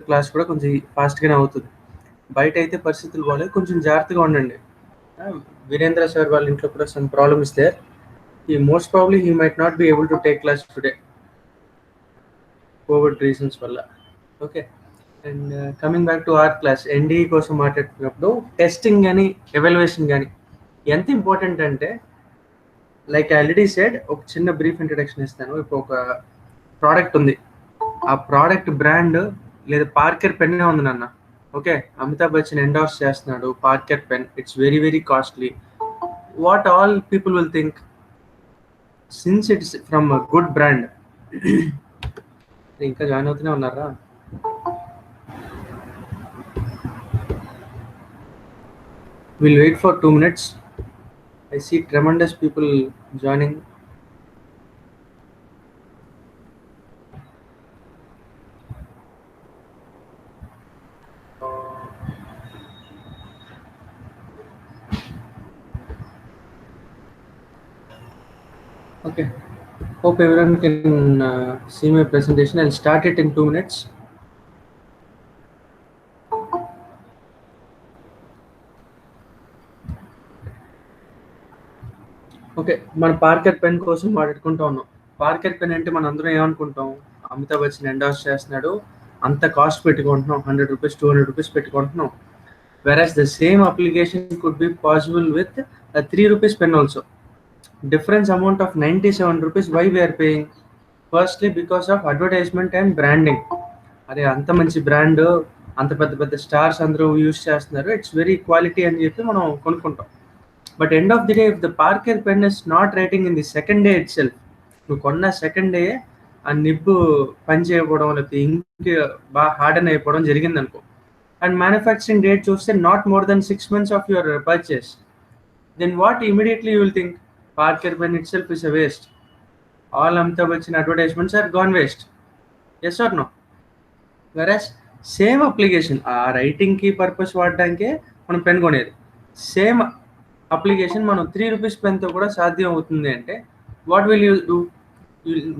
Class కూడా కొంచెం ఫాస్ట్గానే అవుతుంది. బయట అయితే పరిస్థితులు బాగాలేదు, కొంచెం జాగ్రత్తగా ఉండండి. వీరేంద్ర సార్ వాళ్ళ ఇంట్లో కూడా సమ్ ప్రాబ్లమ్ ఇస్ దేర్. ఈ most probably he might not be able to take class today covid reasons వల్ల. Okay, and coming back to our class, NDE కోసం మాట్లాడుతున్నప్పుడు టెస్టింగ్ కానీ ఎవాల్యుయేషన్ కానీ ఎంత ఇంపార్టెంట్ అంటే, లైక్ ఐ ఆల్రెడీ సెడ్, ఒక చిన్న బ్రీఫ్ ఇంట్రడక్షన్ ఇస్తాను. ఇప్పుడు ఒక ప్రోడక్ట్ ఉంది, ఆ ప్రోడక్ట్ బ్రాండ్ లేదా పార్కర్ పెన్ ఉంది నాన్న. ఓకే, అమితాబ్ బచ్చన్ ఎండోర్స్ చేస్తున్నాడు Parker pen, it's very very costly. What all people will think, since it's from a good brand. ఇంకా జాయిన్ అవుతూనే ఉన్నారా? We'll wait for 2 minutes. I see tremendous people joining. Okay, hope everyone can see my presentation. I'll start it in 2 minutes. Okay, మన Parker pen కోసం మాట్లాడుకుంటూ ఉన్నాం. Parker pen అంటే మనం అందరం ఏమనుకుంటాం, అమితాబ్ బచ్చన్ ఎండోర్స్ చేస్తున్నాడు, అంత కాస్ట్ పెట్టుకుంటున్నాం, 100 రూపీస్ 200 రూపీస్ పెట్టుకుంటున్నాం. Whereas the same application could be possible with a 3 rupees pen also. Difference amount of 97 rupees. Why we are paying? Firstly, because of advertisement and branding. అరే అంత మంచి బ్రాండ్, అంత పెద్ద పెద్ద స్టార్స్ అందరూ use చేస్తున్నారు, it's very quality అని చెప్పి మనం కొనుక్కుంటాం. But end of the day, if the Parker pen is not writing in the second day it self, నువ్వు కొన్న సెకండ్ డే ఆ నిబ్బు పని చేయకపోవడం, లేకపోతే ఇంక్ బాగా హార్డన్ అయిపోవడం జరిగింది అనుకో, అండ్ మ్యానుఫ్యాక్చరింగ్ డేట్ చూస్తే not more than 6 months of your purchase, then what immediately you will think? Parker pen itself is a waste. All Amitabh Bachchan advertisements are gone waste. Yes or no? Whereas same application, ఆ రైటింగ్కి purpose వాడడానికే మనం pen కొనేది, same application మనం 3 rupees పెన్తో కూడా సాధ్యం అవుతుంది అంటే, what will you do?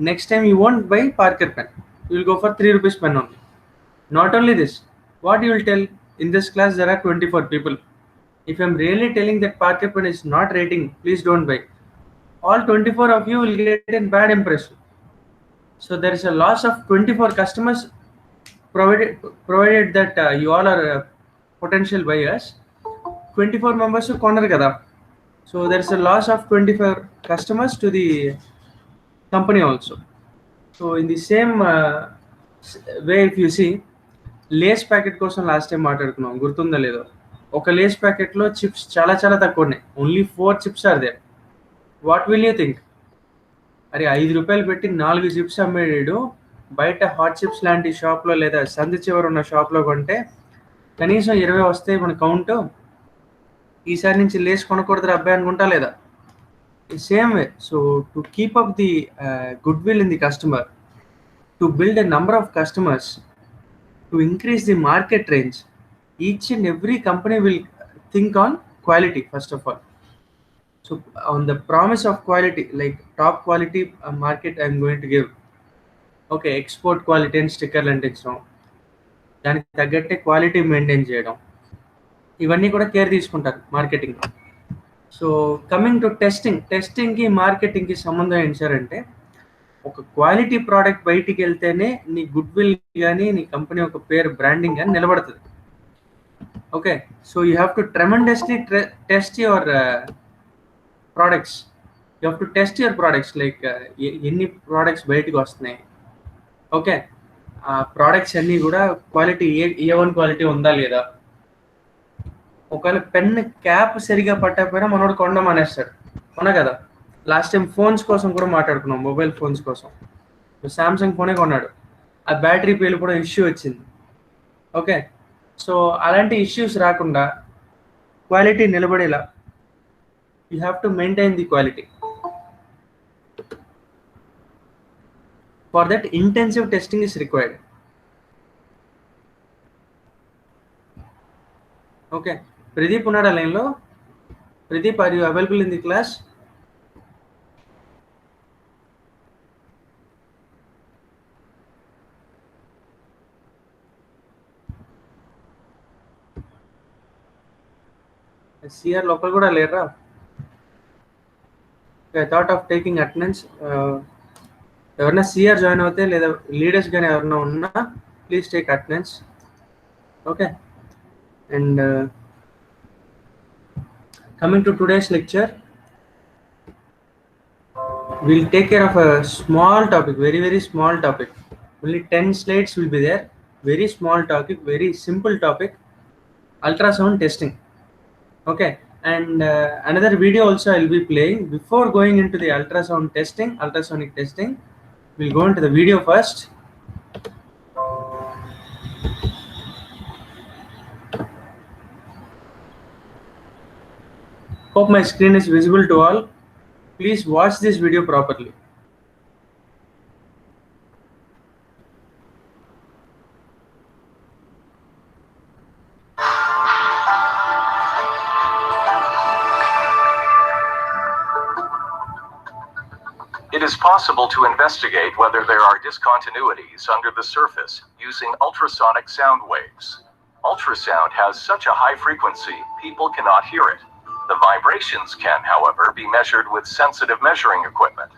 Next time you won't by Parker pen, you will go for 3 rupees pen only. Not only this, what you will tell? In this class there are 24 people. If I'm really telling that Parker pen is not rating, please don't buy. All 24 of you will get a bad impression. So there is a loss of 24 customers, provided that you all are potential buyers. 24 members to corner kada. So there is a loss of 24 customers to the company also. So in the same way, if you see, Lays packet కోసం last time మాట్లాడుకున్నాం, గుర్తుందో లేదో? ఒక Lay's ప్యాకెట్లో chips చాలా చాలా తక్కువ ఉన్నాయి, only 4 chips are there. What will you think? అరే 5 రూపాయలు పెట్టి 4 చిప్స్ అమ్మేడు, బయట హాట్ చిప్స్ లాంటి షాప్లో లేదా సందు చివర ఉన్న షాప్లో కొంటే కనీసం 20 వస్తాయి మన కౌంట్, ఈసారి నుంచి లేస్ కొనకూడదు అబ్బాయి అనుకుంటా లేదా? Same way, so to keep up the good will in the customer, to build a number of customers, to increase the market range, each and every company will think on quality first of all. So on the promise of quality, like top quality market I'm going to give. Okay, export quality and స్టిక్కర్లు అంటించడం, దానికి తగ్గట్టే quality maintain చేయడం, ఇవన్నీ కూడా care తీసుకుంటారు marketing. So coming to టెస్టింగ్కి మార్కెటింగ్కి సంబంధం ఏంటారంటే, ఒక quality product బయటికి వెళ్తేనే నీ గుడ్ విల్ కానీ నీ కంపెనీ ఒక పేరు బ్రాండింగ్ కానీ నిలబడుతుంది. Okay, so you have to tremendously test your products. You have to test your products, like ఎన్ని ప్రోడక్ట్స్ బయటకు వస్తున్నాయి. ఓకే, ఆ ప్రోడక్ట్స్ అన్నీ కూడా క్వాలిటీ ఏ1 క్వాలిటీ ఉందా లేదా. ఒకవేళ పెన్ క్యాప్ సరిగా పట్టకపోయినా మనోడు కొనడం అనేస్తాడు, అవునా కదా? లాస్ట్ టైం ఫోన్స్ కోసం కూడా మాట్లాడుకున్నాం, మొబైల్ ఫోన్స్ కోసం. శాంసంగ్ ఫోనే కొన్నాడు, ఆ బ్యాటరీ పేలిపోవడం ఇష్యూ వచ్చింది. ఓకే, సో అలాంటి ఇష్యూస్ రాకుండా క్వాలిటీ నిలబడేలా you have to maintain the quality. For that intensive testing is required. Okay, Pradeep ఉన్నాడా లైన్లో? Pradeep, are you available in the class? CR లోపల కూడా లేరా? I thought of taking attendance. ఎవరైనా సిఆర్ జాయిన్ అవుతే లేదా లీడర్స్ కానీ ఎవరైనా ఉన్నా please take attendance. Okay, and coming to today's lecture, we'll take care of a small topic, very small topic. Only 10 slides will be there. Very small topic, very simple topic, ultrasound testing. Okay, and another video also I'll be playing. Before going into the ultrasound testing, ultrasonic testing, we'll go into the video first. Hope my screen is visible to all. Please watch this video properly. It is possible to investigate whether there are discontinuities under the surface using ultrasonic sound waves. Ultrasound has such a high frequency, people cannot hear it. The vibrations can, however, be measured with sensitive measuring equipment.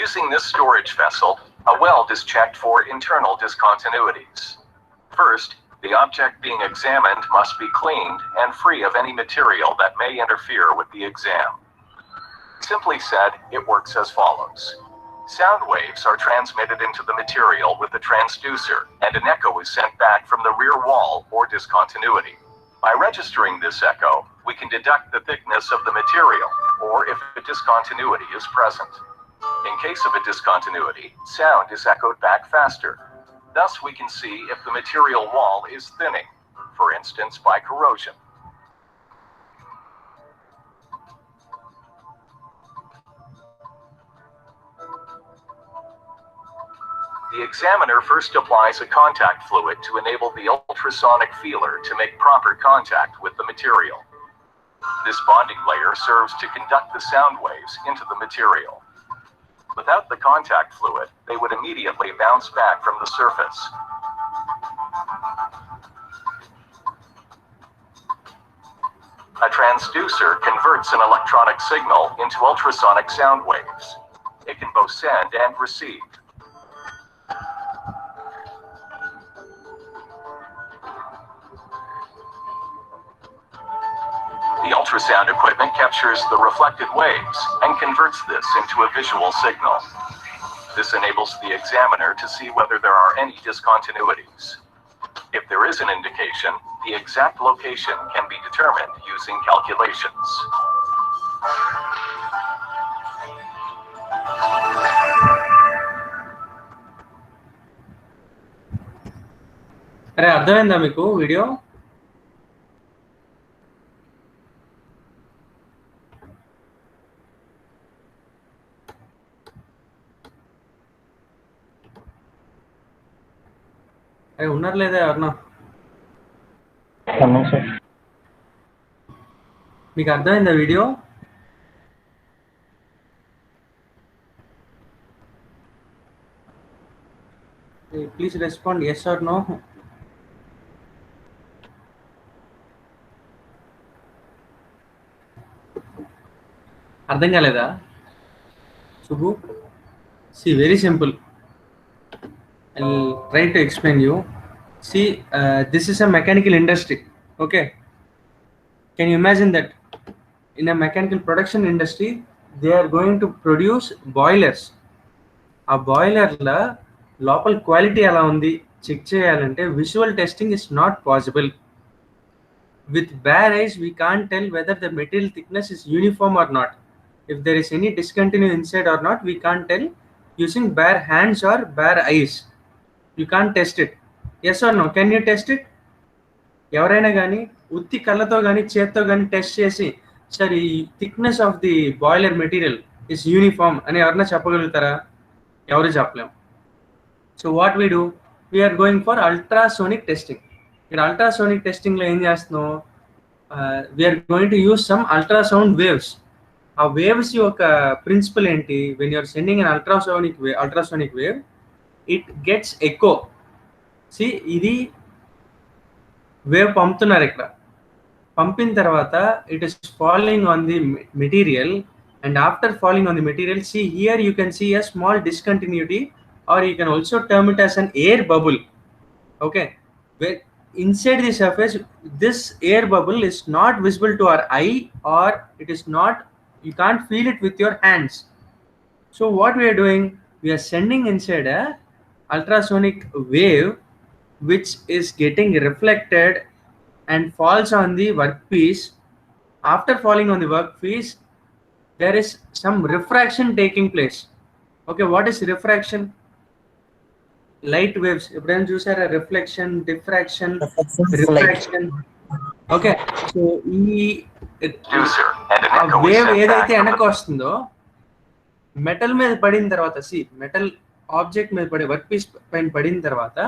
Using this storage vessel, a weld is checked for internal discontinuities. First, the object being examined must be cleaned and free of any material that may interfere with the exam. Simply said, it works as follows. Sound waves are transmitted into the material with the transducer, and an echo is sent back from the rear wall or discontinuity. By registering this echo, we can deduct the thickness of the material, or if a discontinuity is present. In case of a discontinuity, sound is echoed back faster. Thus, we can see if the material wall is thinning, for instance by corrosion. The examiner first applies a contact fluid to enable the ultrasonic feeler to make proper contact with the material. This bonding layer serves to conduct the sound waves into the material. Without the contact fluid, they would immediately bounce back from the surface. A transducer converts an electronic signal into ultrasonic sound waves. It can both send and receive. The ultrasound equipment captures the reflected waves and converts this into a visual signal. This enables the examiner to see whether there are any discontinuities. If there is an indication, the exact location can be determined using calculations. అరే అర్థమైందా మీకు video? అరే ఉన్నారు లేదా ఎవరన్నా? మీకు అర్థమైందా video? Please respond yes or no. అర్థం కాలేదా Shubhu? See, very simple. I'll try to explain you. See, this is a mechanical industry. Okay, can you imagine that in a mechanical production industry they are going to produce boilers. ఆ బాయిలర్ల లోపల quality ఎలా ఉంది check చేయాలంటే visual testing is not possible. With bare eyes we can't tell whether the material thickness is uniform or not. If there is any discontinue inside or not, we can't tell using bare hands or bare eyes. You can't test it. Yes or no? Can you test it? ఎవరైనా కానీ ఉత్తి కళ్ళతో కానీ చేత్తో కానీ test చేసి sir ఈ thickness of the boiler material is uniform అని ఎవరైనా చెప్పగలుగుతారా? ఎవరు చెప్పలేము. So what we do, we're going for ultrasonic testing. ఇక్కడ అల్ట్రాసోనిక్ టెస్టింగ్లో ఏం చేస్తున్నాం, we're going to use some ultrasound waves. ఆ వేవ్స్ యొక్క ప్రిన్సిపల్ ఏంటి, when you're sending an ultrasonic wave it gets echo. See ఇది వేవ్ పంపుతున్నారు, ఇక్కడ పంపిన తర్వాత it is falling on the material, and after falling on the material, see here you can see a small discontinuity, or you can also term it as an air bubble. Okay, where inside the surface this air bubble is not visible to our eye, or it is not, you can't feel it with your hands. So what we are doing, we are sending inside a ultrasonic wave which is getting reflected and falls on the workpiece. After falling on the workpiece, there is some refraction taking place. Okay, what is refraction? Light waves. ఎప్పుడైనా చూసారా? Reflection, diffraction, refraction. Okay, so ఈ User and an echo is wave sent back ఏదైతే from వెనక వస్తుందో metal మీద పడిన తర్వాత, metal object మీద పడి వర్క్ పీస్ పైన పడిన తర్వాత,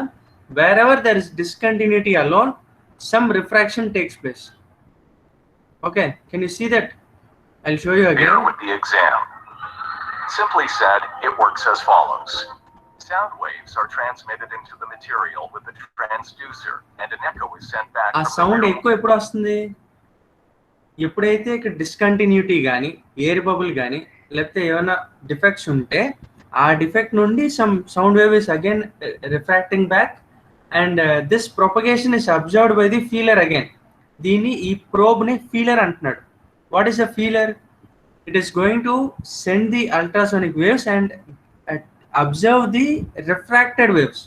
wherever there is discontinuity alone, some refraction takes place. Okay, can you see that? I will show you Here again. with the exam. Simply said, it works as follows. Sound waves are transmitted into the material with the transducer, and an echo is sent back ఆ from the sound neural. ఎక్కువ ఎప్పుడు వస్తుంది? ఎప్పుడైతే ఇక్కడ discontinuity కానీ, air bubble కానీ, లేకపోతే ఏమైనా డిఫెక్ట్స్ ఉంటే ఆ డిఫెక్ట్ నుండి some sound wave is again refracting back, and this propagation is observed by the ఫీలర్ again. దీన్ని, ఈ ప్రోబ్ని ఫీలర్ అంటున్నాడు. What is a ఫీలర్? It is going to send the ultrasonic waves and observe the refracted waves.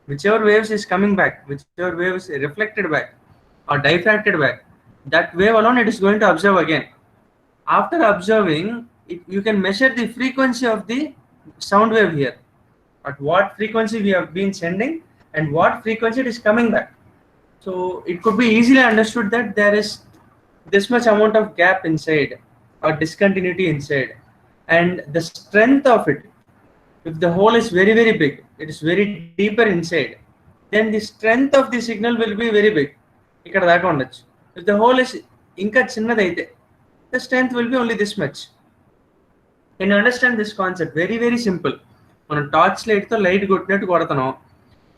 Whichever waves is coming back, whichever wave is reflected back or diffracted back, that wave alone it is going to observe again. After observing, you can measure the frequency of the sound wave here. At what frequency we have been sending and what frequency it is coming back. So it could be easily understood that there is this much amount of gap inside, or discontinuity inside, and the strength of it, if the hole is very very big, it is very deeper inside, then the strength of the signal will be very big. ఇక్కడ దాకా ఉండొచ్చు. If the hole is ఇంకా చిన్నదైతే, the strength will be only this much. Can you understand this concept? Very very simple. మనం torch light తో light కొట్టినట్టు కొడతాం,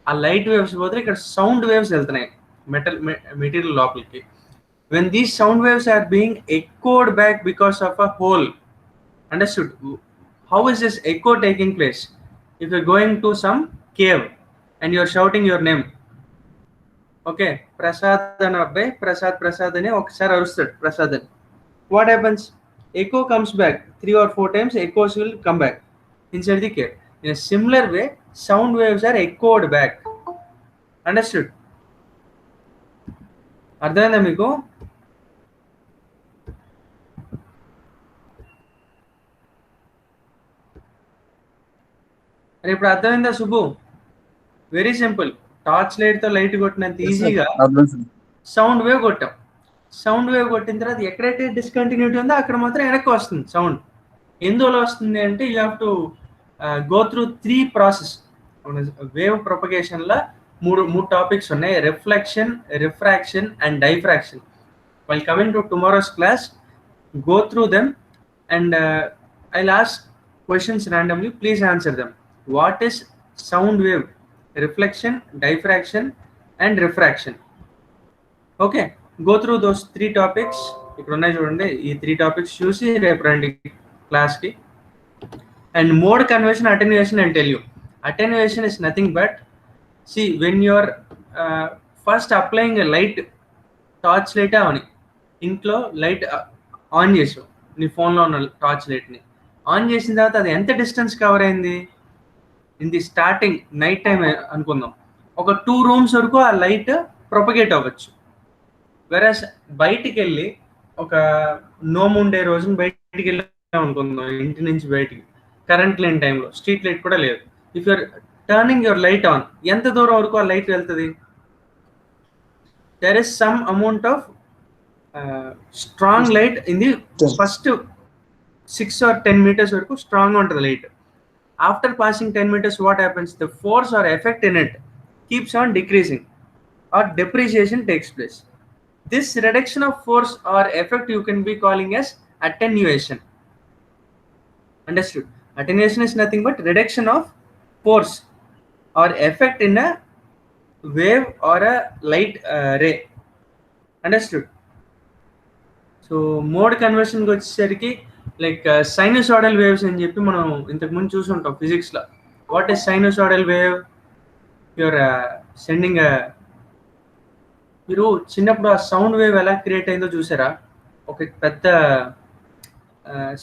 ఆ light waves పోతే ఇక్కడ సౌండ్ వేవ్స్ వెళ్తున్నాయి మెటీరియల్ లోపలికి. When these sound waves are being echoed back because of a hole, understood? How is this echo taking place? If you're going to some cave and you're shouting your name, okay, Prasad and Abhay, Prasad ani okasari arustadu Prasad ani. What happens? Echo comes back 3 or 4 times. Echoes will come back inside the cave. In a similar way, sound waves are echoed back. Understood? అర్థమైందా మీకు? అరే ఇప్పుడు అర్థమైందా Subbu? Very simple. Torch light తో light కొట్టినంత ఈజీగా sound wave కొట్టాం. Sound wave కొట్టిన తర్వాత ఎక్కడైతే డిస్కంటిన్యూటీ ఉందో అక్కడ మాత్రం వెనక్కి వస్తుంది సౌండ్. ఎందువల్ల వస్తుంది అంటే, you have to go through 3 process. Wave propagation లో మూడు టాపిక్స్ ఉన్నాయి: reflection, refraction and diffraction. While coming to tomorrow's class, go through them, and I'll ask questions randomly. Please answer them. What is sound wave, reflection, diffraction and refraction? Okay, go through those 3 topics. ఇక్కడ ఉన్నాయి చూడండి, ఈ 3 topics చూసి రేపు రండి క్లాస్కి. And mode conversion, attenuation and tell you. Attenuation is nothing but, see, when you're first applying a light, torch light అవని ఇంట్లో లైట్ ఆన్ చేసావు, నీ ఫోన్లో ఉన్న టార్చ్ లైట్ని ఆన్ చేసిన తర్వాత అది ఎంత డిస్టెన్స్ కవర్ అయింది? In the starting night time అనుకుందాం, ఒక 2 rooms వరకు ఆ లైట్ ప్రొపగేట్ అవ్వచ్చు. వెరస్ బయటికి వెళ్ళి, ఒక నోము ఉండే రోజున బయటికి వెళ్ళి అనుకుందాం, ఇంటి నుంచి బయటికి, కరెంట్ లేని టైంలో, స్ట్రీట్ లైట్ కూడా లేదు. If you're turning your light on, ఎంత దూరం వరకు ఆ లైట్ వెళ్తుంది? There is some amount of strong light in the first 6 or 10 meters వరకు స్ట్రాంగ్ ఉంటుంది light. After passing 10 meters, what happens? The force or effect in it keeps on decreasing, or depreciation takes place. This reduction of force or effect you can be calling as attenuation. Understood? Attenuation is nothing but reduction of force or effect in a wave or a light ray. Understood? So mode కన్వర్షన్కి వచ్చేసరికి like sinusoidal waves అని చెప్పి మనం ఇంతకుముందు చూసుంటాం ఫిజిక్స్లో. What is sinusoidal wave? Your sending మీరు చిన్నప్పుడు ఆ సౌండ్ వేవ్ ఎలా క్రియేట్ అయిందో చూసారా? ఒక పెద్ద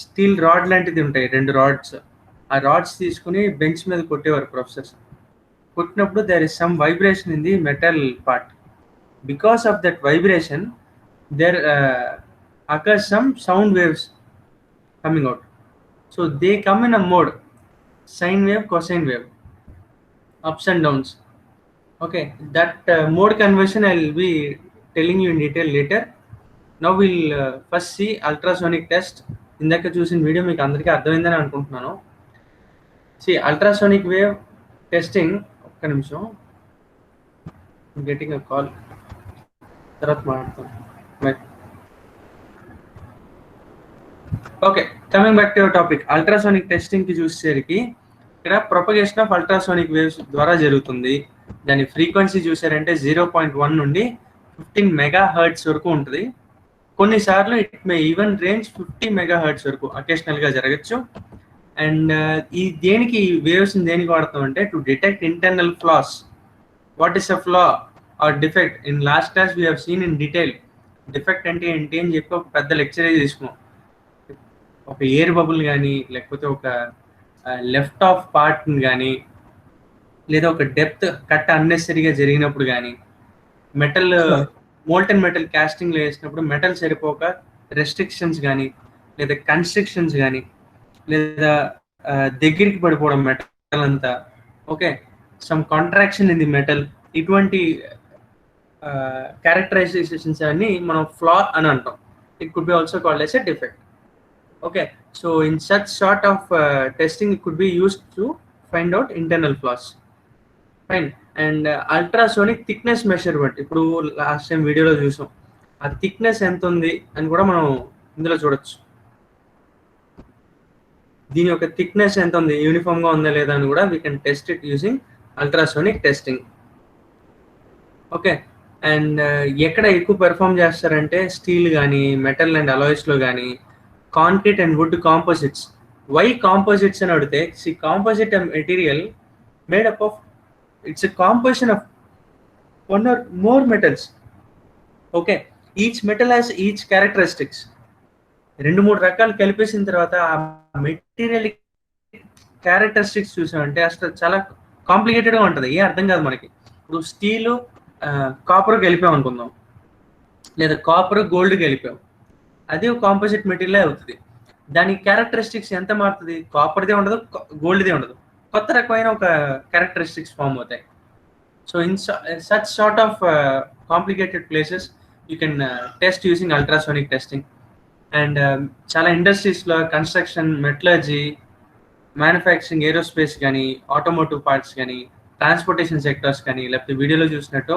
స్టీల్ రాడ్ లాంటిది ఉంటాయి, 2 రాడ్స్. ఆ రాడ్స్ తీసుకుని బెంచ్ మీద కొట్టేవారు ప్రొఫెసర్స్. కొట్టినప్పుడు there is some vibration in the metal part. Because of that vibration there occurs some sound waves coming out. So they come in a mode, sine wave, cosine wave, ups and downs. Okay, that mode conversion I will be telling you in detail later. Now we'll first see ultrasonic test. ఇందాక చూసిన video మీకు అందరికీ అర్థమైందని అనుకుంటున్నాను. See, ultrasonic wave testing. ఒక్క నిమిషం, getting a call, తర్వాత మాట్లాడతాం. Okay, coming back to your topic. Ultrasonic testing కి చూసేసరికి ఇక్కడ ప్రొపగేషన్ ఆఫ్ అల్ట్రాసోనిక్ వేవ్స్ ద్వారా జరుగుతుంది. దాని ఫ్రీక్వెన్సీ చూసారంటే 0.1 నుండి 15 మెగా హెర్ట్జ్ వరకు ఉంటుంది. కొన్నిసార్లు it may even range 50 mega hertz వరకు అకేషనల్ గా జరగచ్చు. అండ్ ఈ దేనికి వేవ్స్ దేనికి వాడతాం అంటే to detect internal flaws. What is a flaw or defect? In last class we have seen in detail defect అంటే ఏంటి అని చెప్పి ఒక పెద్ద లెక్చర్ తీసుకున్నాం. ఒక ఎయిర్ బబుల్ కానీ, లేకపోతే ఒక లెఫ్ట్ ఆఫ్ పార్ట్ కానీ, లేదా ఒక డెప్త్ కట్ అన్నెసరీగా జరిగినప్పుడు కానీ, మెటల్ మోల్టన్ మెటల్ కాస్టింగ్లో వేసినప్పుడు మెటల్ సరిపోక రెస్ట్రిక్షన్స్ కానీ, లేదా కన్స్ట్రిక్షన్స్ కానీ, లేదా దగ్గరికి పడిపోవడం మెటల్ అంతా, okay, some contraction in the metal, ఇటువంటి క్యారెక్టరైజేషన్స్ అన్ని మనం ఫ్లా అని అంటాం. It could be also called as a defect. Okay, so in such sort of testing it could be used to find out internal flaws. Fine. And ultrasonic thickness measurement, ఇప్పుడు last time వీడియోలో చూసాం. ఆ thickness ఎంత ఉంది అని కూడా మనం ఇందులో చూడొచ్చు. దీని యొక్క థిక్నెస్ ఎంత ఉంది, యూనిఫామ్ గా ఉందా లేదా అని కూడా we can test it using ultrasonic testing. Okay, and ఎక్కడ ఎక్కువ పెర్ఫామ్ చేస్తారంటే స్టీల్ కానీ, మెటల్ అండ్ అలాయ్స్లో కానీ, concrete and wood composites. Why composites అని అడిగితే, see composite material made up of, it's a composition of 1 or more metals. Okay, each metal has each characteristics. 2-3 రకాలు కలిపేసిన తర్వాత ఆ మెటీరియల్ క్యారెక్టరిస్టిక్స్ చూసామంటే అసలు చాలా కాంప్లికేటెడ్గా ఉంటుంది, ఏ అర్థం కాదు మనకి. ఇప్పుడు స్టీలు కాపర్ కలిపాం అనుకుందాం, లేదా కాపర్ గోల్డ్ కలిపాం, అది ఒక కాంపోజిట్ మెటీరియల్ అవుతుంది. దాని క్యారెక్టరిస్టిక్స్ ఎంత మారుతుంది? కాపర్దే ఉండదు, గోల్డ్దే ఉండదు, కొత్త రకమైన ఒక క్యారెక్టరిస్టిక్స్ ఫామ్ అవుతాయి. So in such sort of complicated places you can test using ultrasonic testing. And చాలా ఇండస్ట్రీస్లో కన్స్ట్రక్షన్, మెటలర్జీ, మ్యానుఫ్యాక్చరింగ్, ఏరోస్పేస్ కానీ, ఆటోమోటివ్ పార్ట్స్ కానీ, ట్రాన్స్పోర్టేషన్ సెక్టర్స్ కానీ, లేకపోతే వీడియోలో చూసినట్టు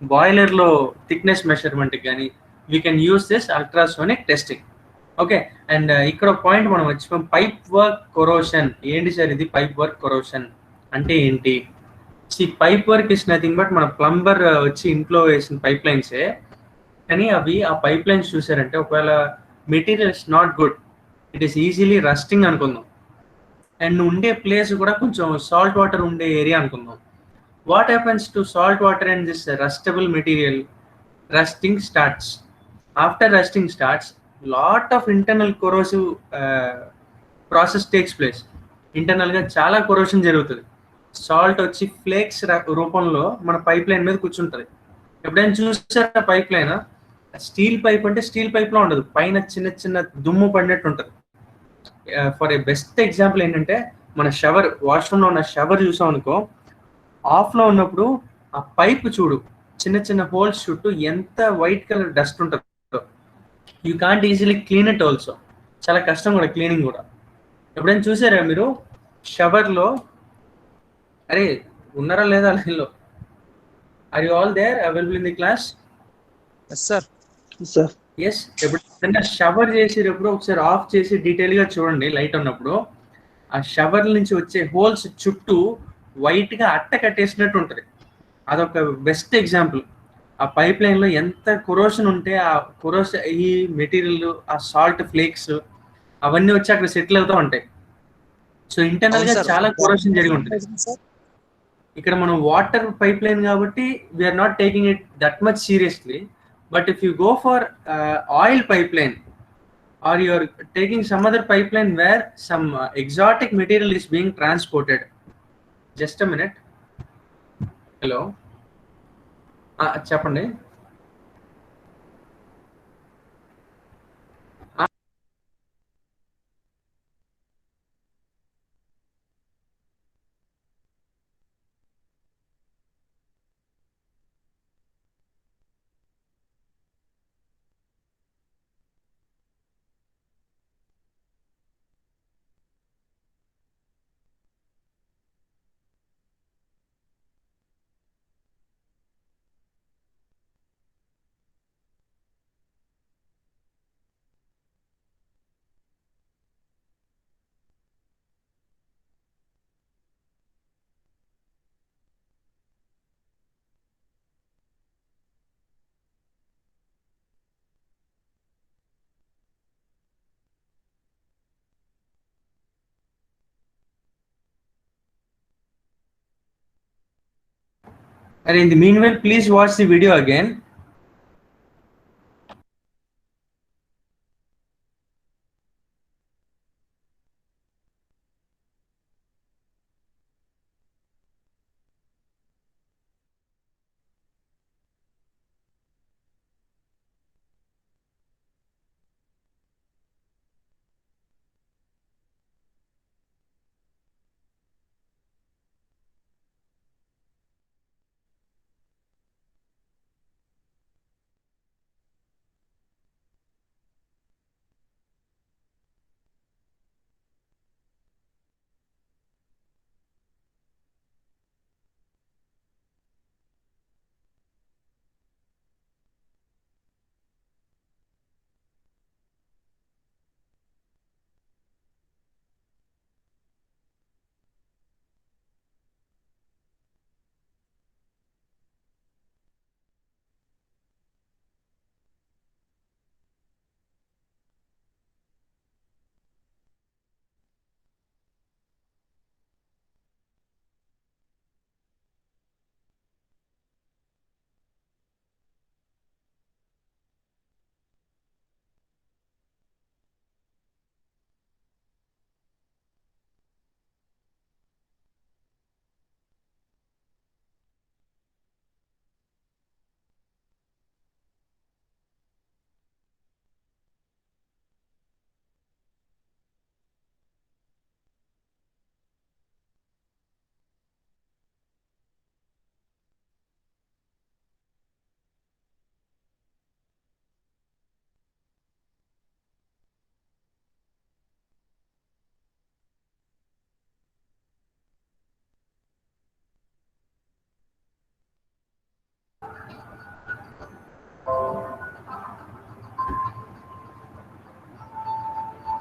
బాయిలర్లో థిక్నెస్ మెషర్మెంట్కి కానీ we can use this ultrasonic testing. Okay, and ఇక్కడ point మనం వచ్చిపోయాం, పైప్ వర్క్ కొరోషన్. ఏంటి సార్ ఇది పైప్ వర్క్ కొరోషన్ అంటే ఏంటి? See pipe work is nothing but మన ప్లంబర్ వచ్చి ఇంట్లో వేసిన పైప్ లైన్సే, కానీ అవి ఆ పైప్ లైన్స్ చూసారంటే ఒకవేళ material is not good, it is easily rusting అనుకుందాం. అండ్ ఉండే ప్లేస్ కూడా కొంచెం సాల్ట్ వాటర్ ఉండే ఏరియా అనుకుందాం. What happens to salt water and this rustable material? Rusting starts. After rusting starts, lot of internal corrosive process takes place. Internal గా చాలా corrosion జరుగుతుంది. Salt వచ్చి ఫ్లేక్స్ రూపంలో మన పైప్ లైన్ మీద కూర్చుంటుంది. ఎప్పుడైనా చూసారా పైప్ లైన్? స్టీల్ పైప్ అంటే స్టీల్ పైప్ లో ఉండదు, పైన చిన్న చిన్న దుమ్ము పడినట్టు ఉంటుంది. ఫర్ ఏ బెస్ట్ ఎగ్జాంపుల్ ఏంటంటే మన షవర్, వాష్రూమ్ లో ఉన్న షవర్ చూసాం అనుకో, ఆఫ్ లో ఉన్నప్పుడు ఆ పైప్ చూడు, చిన్న చిన్న హోల్స్ చుట్టూ ఎంత వైట్ కలర్ డస్ట్ ఉంటుంది. You can't easily clean it also, చాలా కష్టం కూడా క్లీనింగ్ కూడా. ఎప్పుడైనా చూసారా మీరు షవర్లో? అరే ఉన్నారా లేదా లైన్లో? Are you all there available in the class? Yes. ఎప్పుడైనా షవర్ చేసేటప్పుడు ఒకసారి ఆఫ్ చేసి డీటెయిల్గా చూడండి, లైట్ ఉన్నప్పుడు ఆ షవర్ నుంచి వచ్చే హోల్స్ చుట్టూ వైట్గా అట్ట కట్టేసినట్టు ఉంటుంది. అదొక బెస్ట్ ఎగ్జాంపుల్. ఆ పైప్ లైన్ లో ఎంత కొరోషన్ ఉంటే ఆ కొరోషన్ ఈ మెటీరియల్, ఆ సాల్ట్ ఫ్లేక్స్ అవన్నీ వచ్చి అక్కడ సెటిల్ అవుతూ ఉంటాయి. సో ఇంటర్నల్ అవును గా సార్. చాలా కొరోషన్ జరిగి ఉంటుంది. సార్ ఇక్కడ మనం వాటర్ పైప్ లైన్ కాబట్టి we are not taking it that much seriously. But if you go for oil pipe line or you are taking some other pipeline where some exotic material is being transported. Just a minute. Hello. చెప్పండి. And in the meanwhile, please watch the video again.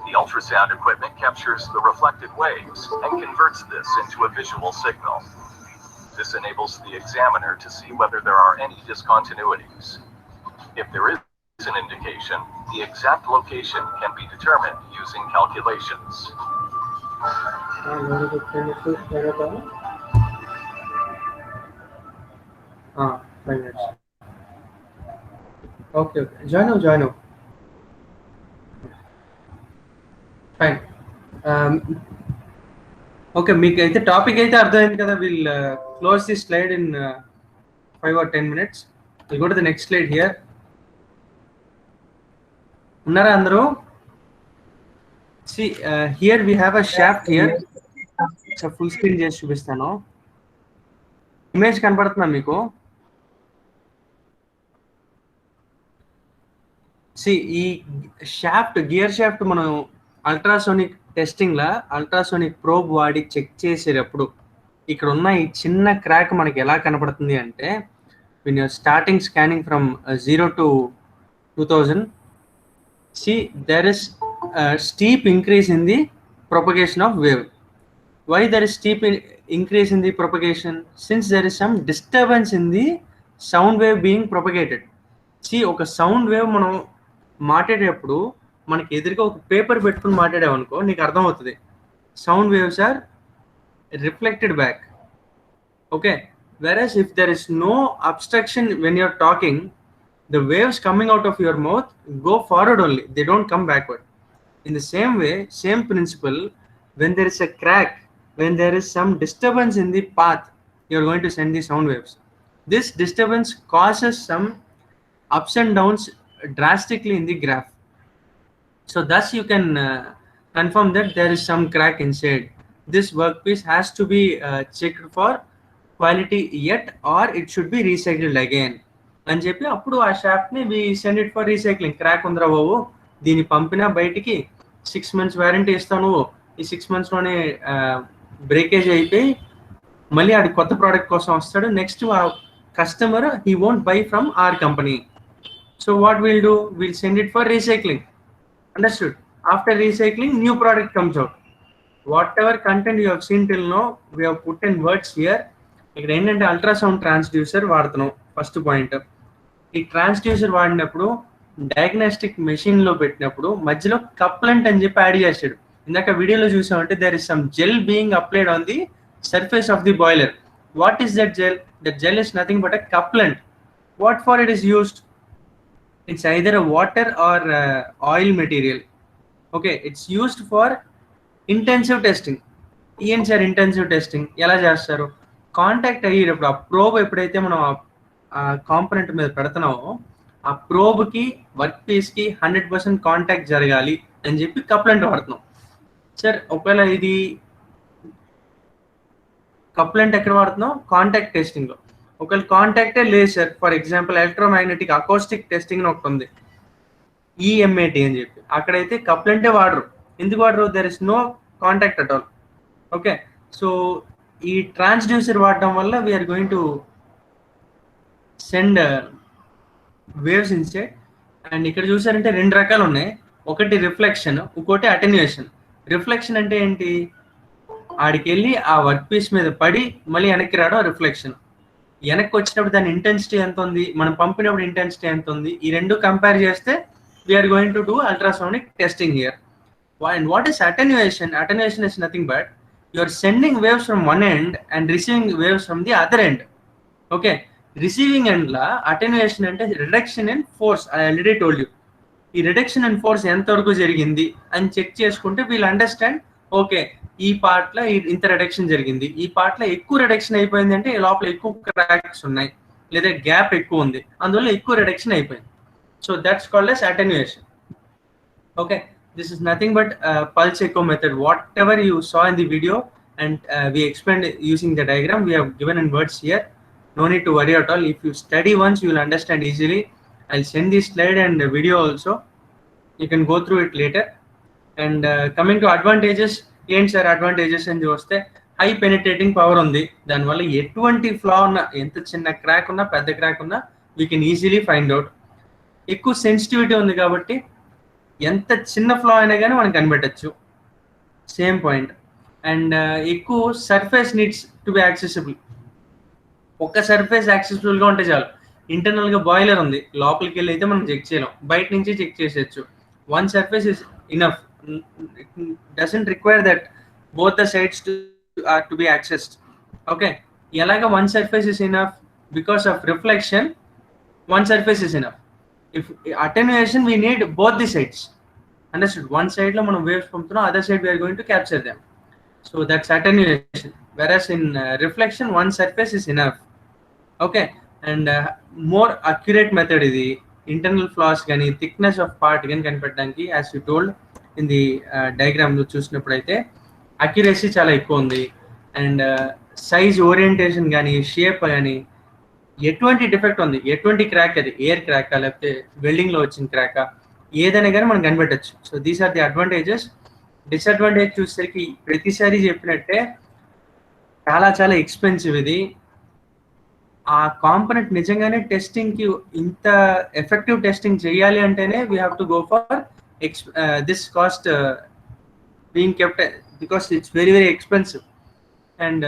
The ultrasound equipment captures the reflected waves and converts this into a visual signal. This enables the examiner to see whether there are any discontinuities. If there is an indication, the exact location can be determined using calculations. Okay. Join. Fine. Okay, మీకు అయితే topic అయితే అర్థమైంది కదా. Will close the slide in 5 or 10 minutes. We'll go to the next slide here. ఉన్నారా అందరూ? See, here we have a shaft here. So full screen చేసి చూపిస్తాను. Image కనపడుతుందా మీకు? ఈ షాఫ్ట్, గియర్ షాఫ్ట్ మనం అల్ట్రాసోనిక్ టెస్టింగ్ లా అల్ట్రాసోనిక్ ప్రోబ్ వాడి check చేసేటప్పుడు ఇక్కడ ఉన్న ఈ చిన్న క్రాక్ మనకి ఎలా కనపడుతుంది అంటే, when you're starting scanning from 0 to 2000, see there is a steep increase in the propagation of wave. Why there is steep increase in the propagation? Since there is some disturbance in the sound wave being propagated. ఒక sound wave మనం మాట్లాడేటప్పుడు మనకి ఎదురుగా ఒక paper పెట్టుకుని మాట్లాడామనుకో నీకు అర్థమవుతుంది. Sound waves are reflected back. Okay, whereas if there is no obstruction when you're talking, the waves coming out of your mouth go forward only, they don't come backward. In the same way, same principle, when there is a crack, when there is some disturbance in the path, you're going to send the sound waves. This disturbance causes some ups and downs drastically in the graph. So thus you can confirm that there is some crack inside. This workpiece has to be checked for quality yet, or it should be recycled again అని చెప్పి అప్పుడు ఆ షాఫ్ట్ని we send it for recycling. Crack ఉందిరా బాబు, దీన్ని పంపినా బయటికి 6 months వారంటీ ఇస్తావు, నువ్వు ఈ 6 monthsలోనే బ్రేకేజ్ అయిపోయి మళ్ళీ ఆడి కొత్త ప్రోడక్ట్ కోసం వస్తాడు. నెక్స్ట్ ఆ customer he won't buy from our company. So what will do, will send it for recycling. Understood? After recycling new product comes out. Whatever content you have seen till now we have put in words here. ఇక్కడ ఏంటంటే ultrasound transducer వాడుతున్నాం. First point, ఈ transducer వాడినప్పుడు diagnostic machine లో పెట్టినప్పుడు మధ్యలో కప్లెంట్ అని చెప్పి యాడ్ చేసాడు. ఇందాక వీడియోలో చూసామంటే there is some gel being applied on the surface of the boiler. What is that gel? That gel is nothing but a couplant. What for it is used? It's either a water or oil material. Okay, it's used for intensive testing. ఏంటి sir intensive testing ఎలా చేస్తారు? Contact అయ్యేటప్పుడు ఆ probe ఎప్పుడైతే మనం ఆ component మీద పెడుతున్నామో ఆ ప్రోబ్కి వర్క్ పీస్కి 100% కాంటాక్ట్ జరగాలి అని చెప్పి కప్లెంట్ వాడుతున్నాం. సార్ ఒకవేళ ఇది కప్లెంట్ ఎక్కడ వాడుతున్నాం? కాంటాక్ట్ టెస్టింగ్లో. ఒకవేళ కాంటాక్టే లేదు sir, for example electromagnetic acoustic testing అని ఒకటి ఉంది, ఈఎంఏటి అని చెప్పి, అక్కడైతే కప్లెంటే వాడరు. ఎందుకు వాడరు? There is no contact at all. Okay, so ఈ ట్రాన్స్డ్యూసర్ వాడటం వల్ల we are going to send waves inside. And ఇక్కడ చూసారంటే 2 రకాలు ఉన్నాయి. ఒకటి రిఫ్లెక్షన్, ఇంకోటి అటెన్యుయేషన్. రిఫ్లెక్షన్ అంటే ఏంటి? ఆడికి వెళ్ళి ఆ వర్క్ పీస్ మీద పడి మళ్ళీ వెనక్కి రావడం రిఫ్లెక్షన్. వెనక్కి వచ్చినప్పుడు దాని ఇంటెన్సిటీ ఎంత ఉంది, మనం పంపినప్పుడు ఇంటెన్సిటీ ఎంత ఉంది, ఈ రెండు కంపేర్ చేస్తే we are going to do ultrasonic testing here. And what is attenuation? Attenuation is nothing but you are sending waves from one end and receiving waves from the other end. Okay, receiving end la attenuation ante reduction in force. I already told you ee reduction in force ఎంత వరకు జరిగింది అని check చేసుకుంటే wheel understand. Okay, ఈ part లో ఇంత reduction జరిగింది, ఈ పార్ట్ లో ఎక్కువ రిడక్షన్ అయిపోయింది అంటే లోపల ఎక్కువ క్రాక్స్ ఉన్నాయి లేదా గ్యాప్ ఎక్కువ ఉంది, అందువల్ల ఎక్కువ రిడక్షన్ అయిపోయింది. So that's called as attenuation. Okay, this is nothing but pulse echo method. Whatever you saw in the video and we explained using the diagram, we have given in words here. No need to worry at all. If you study once, you will understand easily. I'll send the slide and the video also. You can go through it later. And coming to advantages, ఏంటి sir advantages అని చూస్తే high penetrating power ఉంది. దానివల్ల ఎటువంటి ఫ్లా ఉన్నా, ఎంత చిన్న crack ఉన్నా పెద్ద క్రాక్ ఉన్నా we can easily find out. ఎక్కువ సెన్సిటివిటీ ఉంది కాబట్టి ఎంత చిన్న ఫ్లా అయినా కానీ మనం కనిపెట్టచ్చు. Same point. అండ్ ఎక్కువ surface needs to be accessible. ఒక్క సర్ఫేస్ యాక్సెసిబుల్గా ఉంటే చాలు. ఇంటర్నల్గా బాయిలర్ ఉంది, లోపలికి వెళ్ళి అయితే మనం చెక్ చేయలేం, బయట నుంచి చెక్ చేసేయచ్చు. One surface is enough. Doesn't require that both the sides to be accessed. Okay, ఎలాగ one surface is enough? Because of reflection one surface is enough. If attenuation, we need both the sides. Understood? One side lo manam waves pumputunam, other side we are going to capture them. So that's attenuation. Whereas in reflection, one surface is enough. Okay, and more accurate method idi internal flaws gani thickness of part gani kanipettadaniki, as you told in the diagram lo chusinapudu aithe accuracy chaala ekku undi. And size orientation gani shape gani ఎటువంటి defect ఉంది, ఎటువంటి crack, అది air crack లేకపోతే welding లో వచ్చిన crack, ఏదైనా కానీ మనం కనిపెట్టచ్చు. So these are the advantages. Disadvantage చూసేసరికి ప్రతిసారి చెప్పినట్టే చాలా చాలా ఎక్స్పెన్సివ్ ఇది. ఆ కాంపోనెంట్ నిజంగానే టెస్టింగ్ కి ఇంత ఎఫెక్టివ్ టెస్టింగ్ చేయాలి అంటేనే we have to go for this cost being kept, because it's very very expensive. And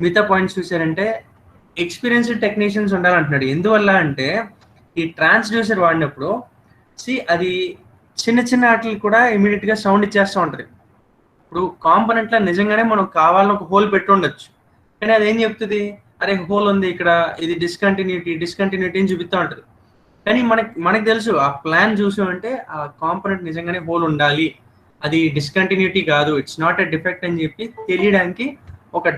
మిగతా పాయింట్స్ చూసారంటే ఎక్స్పీరియన్స్డ్ టెక్నీషియన్స్ ఉండాలంటున్నాడు. ఎందువల్ల అంటే ఈ ట్రాన్స్డ్యూసర్ వాడినప్పుడు అది చిన్న చిన్న వాటికి కూడా ఇమీడియట్ గా సౌండ్ ఇచ్చేస్తూ ఉంటది. ఇప్పుడు కాంపోనెంట్ లో నిజంగానే మనం కావాలని ఒక హోల్ పెట్టి ఉండొచ్చు, కానీ అది ఏం చెప్తుంది, అరే హోల్ ఉంది ఇక్కడ, ఇది డిస్కంటిన్యూటీ అని చూపిస్తూ ఉంటది. కానీ మనకి తెలుసు ఆ ప్లాన్ చూసామంటే ఆ కాంపోనెంట్ నిజంగానే హోల్ ఉండాలి, అది డిస్కంటిన్యూటీ కాదు, ఇట్స్ నాట్ ఎ డిఫెక్ట్ అని చెప్పి తెలియడానికి ఒక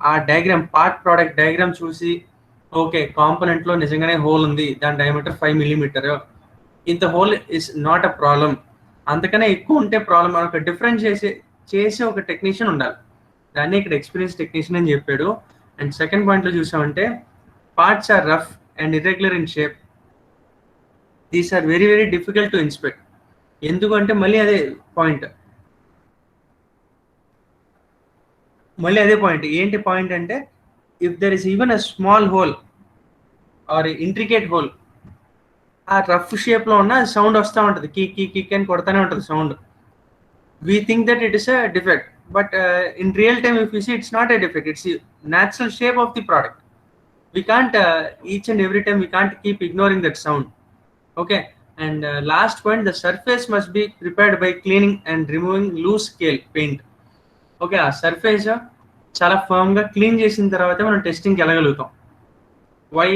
ఆ డయాగ్రామ్ పార్ట్ ప్రోడక్ట్ డయాగ్రామ్ చూసి ఓకే కాంపోనెంట్ లో నిజంగానే హోల్ ఉంది, దాని డయామీటర్ 5 mm, ఇంత hole is not a problem, అంతకనే ఎక్కువ ఉంటే ప్రాబ్లం, మనకు డిఫరెన్స్ చేసే ఒక టెక్నీషియన్ ఉండాలి. దాన్ని ఇక్కడ ఎక్స్పీరియన్స్ టెక్నీషియన్ అని చెప్పాడు. అండ్ సెకండ్ పాయింట్ లో చూసామంటే parts are rough and irregular in shape, these are very very difficult to inspect. ఎందుకంటే మళ్ళీ అదే పాయింట్ ఏంటి పాయింట్ అంటే if there is even a small hole or intricate hole, ఆ రఫ్ షేప్ లో ఉన్న సౌండ్ వస్తూ ఉంటుంది, కిక్ అని కొడతానే ఉంటుంది sound. We think that it is a defect, but in real time if you see it's not a defect, it's natural shape of the product. We can't each and every time we can't keep ignoring that sound. Okay, and last point, the surface must be prepared by cleaning and removing loose scale paint. Okay, ఆ surface చాలా firm గా clean చేసిన తర్వాత మనం టెస్టింగ్కి వెళ్ళగలుగుతాం. Why,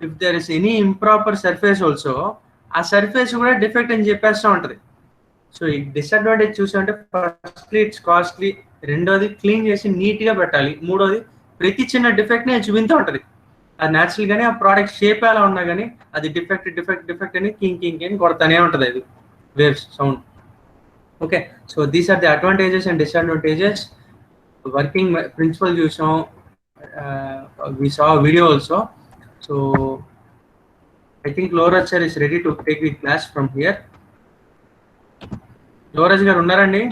if there is any improper surface also, ఆ surface కూడా డిఫెక్ట్ అని చెప్పేస్తూ ఉంటుంది. సో ఈ డిసడ్వాంటేజ్ చూసామంటే ఫస్ట్లీ ఇట్స్ కాస్ట్లీ, రెండోది క్లీన్ చేసి నీట్ గా పెట్టాలి, మూడోది ప్రతి చిన్న డిఫెక్ట్ ని చూపించే ఉంటుంది. అది న్యాచురల్ గానీ ఆ ప్రోడక్ట్ షేప్ ఎలా ఉన్నా కానీ అది డిఫెక్ట్ అని కింగ్ అని కొడతానే ఉంటుంది, అది waves sound. Okay, so these are the advantages and disadvantages. Working principle చూసాం, we saw video also. So I think Loraj sir is ready to take the class from here. Loraj గారు ఉన్నారండి?